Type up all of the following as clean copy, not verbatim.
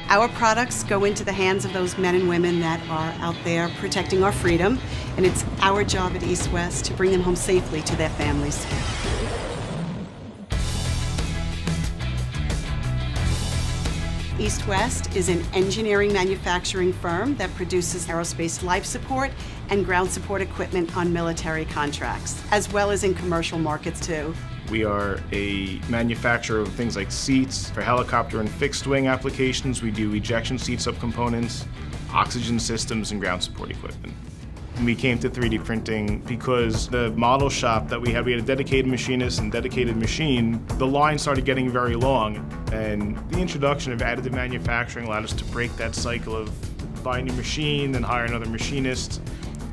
Our products go into the hands of those men and women that are out there protecting our freedom, and it's our job at East West to bring them home safely to their families. East West is an engineering manufacturing firm that produces aerospace life support and ground support equipment on military contracts, as well as in commercial markets too. We are a manufacturer of things like seats for helicopter and fixed wing applications. We do ejection seat subcomponents, oxygen systems, and ground support equipment. We came to 3D printing because the model shop that we had a dedicated machinist and dedicated machine. The line started getting very long, and the introduction of additive manufacturing allowed us to break that cycle of buy a new machine, then hire another machinist,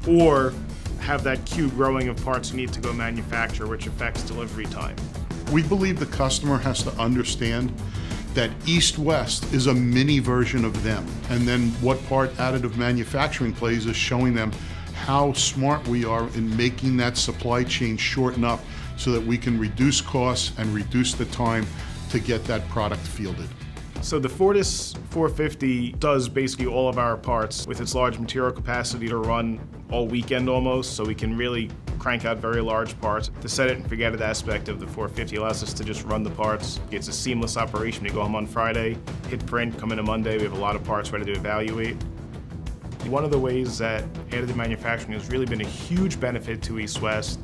or have that queue growing of parts you need to go manufacture, which affects delivery time. We believe the customer has to understand that East West is a mini version of them. And then what part additive manufacturing plays is showing them how smart we are in making that supply chain short enough so that we can reduce costs and reduce the time to get that product fielded. So the Fortus 450 does basically all of our parts with its large material capacity to run all weekend almost, so we can really crank out very large parts. The set it and forget it aspect of the 450 allows us to just run the parts. It's a seamless operation. We go home on Friday, hit print, come in on Monday, we have a lot of parts ready to evaluate. One of the ways that additive manufacturing has really been a huge benefit to East West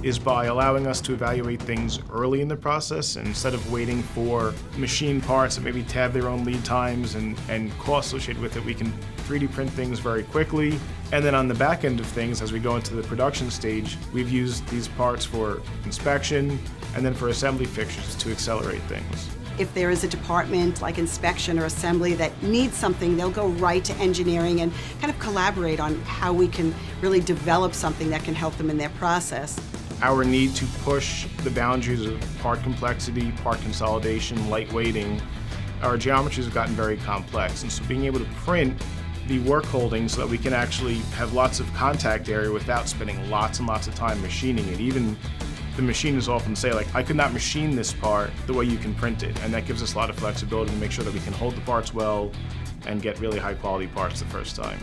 is by allowing us to evaluate things early in the process, and instead of waiting for machine parts that maybe have their own lead times and costs associated with it, we can 3D print things very quickly. And then on the back end of things, as we go into the production stage, we've used these parts for inspection and then for assembly fixtures to accelerate things. If there is a department like inspection or assembly that needs something, they'll go right to engineering and kind of collaborate on how we can really develop something that can help them in their process. Our need to push the boundaries of part complexity, part consolidation, lightweighting, our geometries have gotten very complex, and so being able to print the work holdings so that we can actually have lots of contact area without spending lots and lots of time machining it. Even the machinists often say, like, I could not machine this part the way you can print it, and that gives us a lot of flexibility to make sure that we can hold the parts well and get really high quality parts the first time.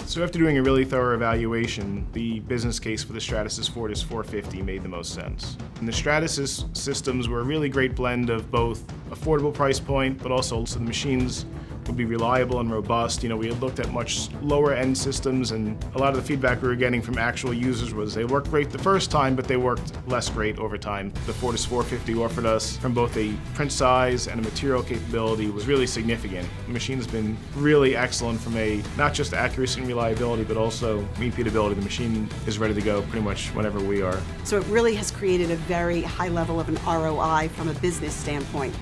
So after doing a really thorough evaluation, the business case for the Stratasys Fortus 450 made the most sense. And the Stratasys systems were a really great blend of both affordable price point, but also so the machines would be reliable and robust. You know, we had looked at much lower end systems, and a lot of the feedback we were getting from actual users was they worked great the first time, but they worked less great over time. The Fortus 450 offered us, from both a print size and a material capability, was really significant. The machine's been really excellent from a not just accuracy and reliability, but also repeatability. The machine is ready to go pretty much whenever we are. So it really has created a very high level of an ROI from a business standpoint.